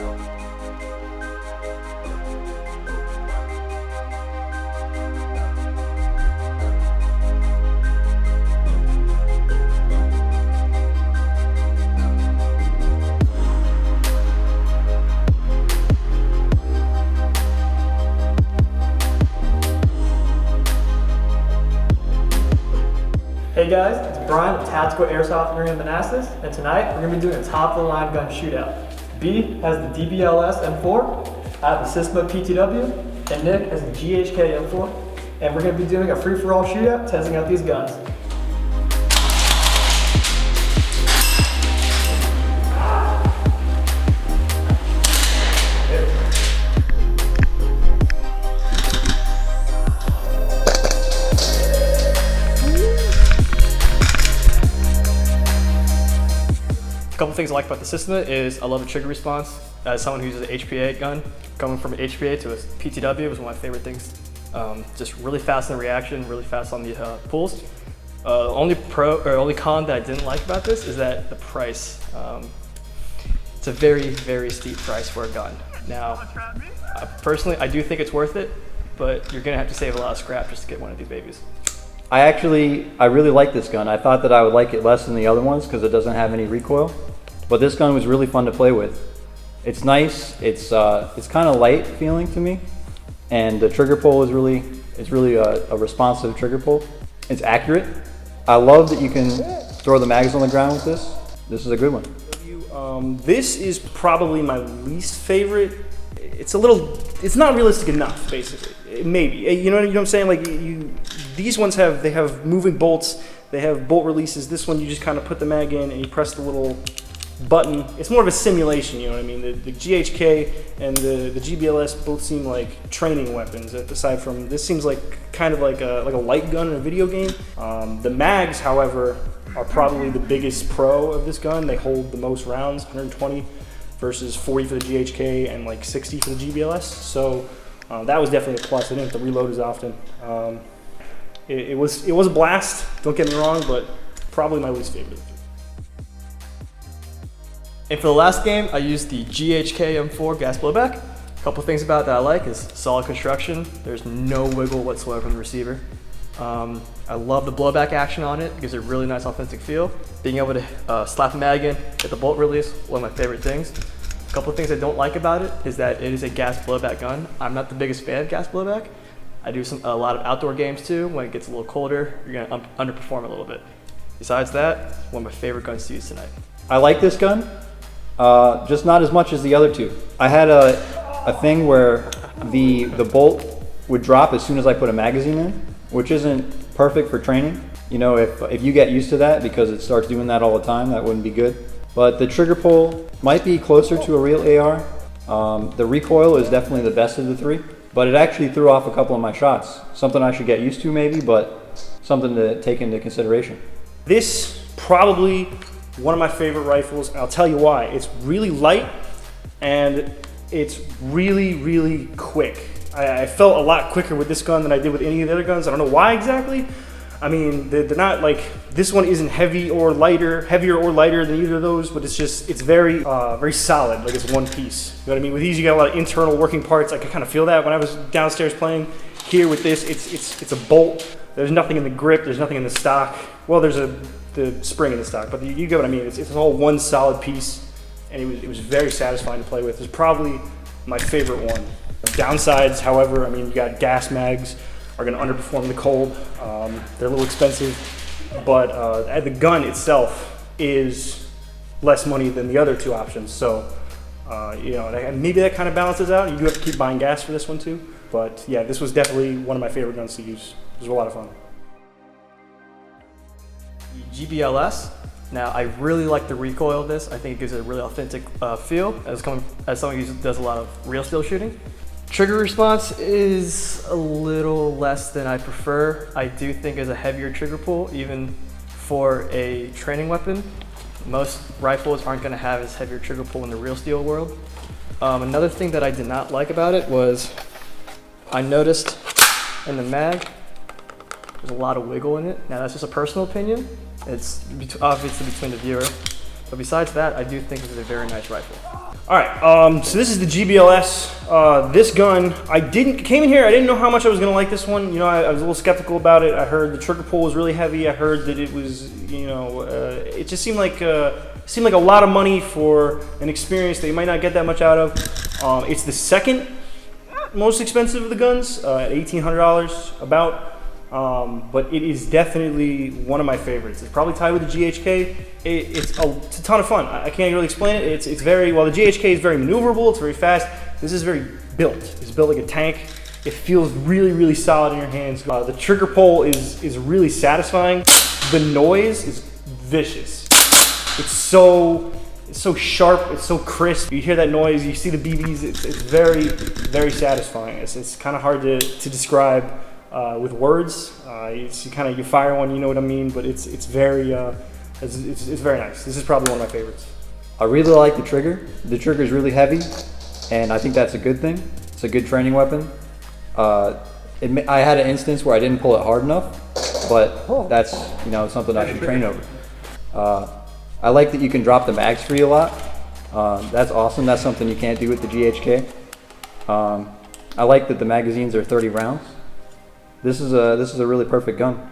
Hey guys, it's Brian with Tactical Airsoft here in Manassas, and tonight we're going to be doing a top-of-the-line gun shootout. B has the GBLS M4, I have the Systema PTW, and Nick has the GHK M4, and we're going to be doing a free-for-all shootout, testing out these guns. A couple things I like about the Systema is I love the trigger response. As someone who uses an HPA gun, going from an HPA to a PTW was one of my favorite things. Just really fast in the reaction, really fast on the pulls. Only con that I didn't like about this is that the price. It's a very, very steep price for a gun. Now, personally, I do think it's worth it, but you're gonna have to save a lot of scrap just to get one of these babies. I really like this gun. I thought that I would like it less than the other ones because it doesn't have any recoil. But this gun was really fun to play with. It's nice. It's kind of light feeling to me, and the trigger pull is really a responsive trigger pull. It's accurate. I love that you can throw the mags on the ground with this. This is a good one. This is probably my least favorite. It's not realistic enough, basically. Maybe, you know what I'm saying? Like these ones have moving bolts. They have bolt releases. This one you just kind of put the mag in and you press the little button. It's more of a simulation, you know what I mean? The GHK and the GBLS both seem like training weapons. Aside from this, seems like kind of like a light gun in a video game. The mags, however, are probably the biggest pro of this gun. They hold the most rounds, 120 versus 40 for the GHK and like 60 for the GBLS. So that was definitely a plus. I didn't have to reload as often. It was a blast. Don't get me wrong, but probably my least favorite. And for the last game, I used the GHK M4 gas blowback. A couple things about that I like is solid construction. There's no wiggle whatsoever in the receiver. I love the blowback action on it. It gives it a really nice authentic feel. Being able to slap a mag in, get the bolt release, one of my favorite things. A couple of things I don't like about it is that it is a gas blowback gun. I'm not the biggest fan of gas blowback. I do a lot of outdoor games too. When it gets a little colder, you're gonna underperform a little bit. Besides that, one of my favorite guns to use tonight. I like this gun, just not as much as the other two. I had a thing where the bolt would drop as soon as I put a magazine in, which isn't perfect for training. You know, if you get used to that because it starts doing that all the time, that wouldn't be good. But the trigger pull might be closer to a real AR. The recoil is definitely the best of the three, but it actually threw off a couple of my shots. Something I should get used to maybe, but something to take into consideration. This probably one of my favorite rifles. I'll tell you why. It's really light and it's really, really quick. I felt a lot quicker with this gun than I did with any of the other guns. I don't know why exactly. I mean, they're not like, this one isn't heavier or lighter than either of those, but it's very, very solid, like it's one piece. You know what I mean? With these, you got a lot of internal working parts. I could kind of feel that when I was downstairs playing. Here with this, it's a bolt. There's nothing in the grip, there's nothing in the stock. Well, there's the spring in the stock, but you get what I mean. It's all one solid piece, and it was very satisfying to play with. It's probably my favorite one. Downsides, however, I mean, you got gas mags are going to underperform the cold. They're a little expensive, but the gun itself is less money than the other two options. So, you know, maybe that kind of balances out. You do have to keep buying gas for this one too. But yeah, this was definitely one of my favorite guns to use. It was a lot of fun. GBLS. Now, I really like the recoil of this. I think it gives it a really authentic feel as someone who does a lot of real steel shooting. Trigger response is a little less than I prefer. I do think it's a heavier trigger pull, even for a training weapon. Most rifles aren't going to have as heavier trigger pull in the real steel world. Another thing that I did not like about it was I noticed in the mag, there's a lot of wiggle in it. Now that's just a personal opinion. It's obviously between the viewer. But besides that, I do think it's a very nice rifle. All right, so this is the GBLS. This gun, came in here, I didn't know how much I was gonna like this one. You know, I was a little skeptical about it. I heard the trigger pull was really heavy. I heard that it was, you know, it just seemed like a lot of money for an experience that you might not get that much out of. It's the second most expensive of the guns at $1,800 about. But it is definitely one of my favorites. It's probably tied with the GHK. It's a ton of fun. I can't really explain it. It's very, while the GHK is very maneuverable, it's very fast, this is very built. It's built like a tank. It feels really, really solid in your hands. The trigger pull is really satisfying. The noise is vicious. It's so sharp, it's so crisp. You hear that noise, you see the BBs, it's very, very satisfying. It's kind of hard to describe with words. You fire one, you know what I mean, but it's very nice. This is probably one of my favorites. I really like the trigger. The trigger is really heavy, and I think that's a good thing. It's a good training weapon. I had an instance where I didn't pull it hard enough, but that's, you know, something I should train over. I like that you can drop the mags free a lot. That's awesome. That's something you can't do with the GHK. I like that the magazines are 30 rounds. This is a really perfect gun.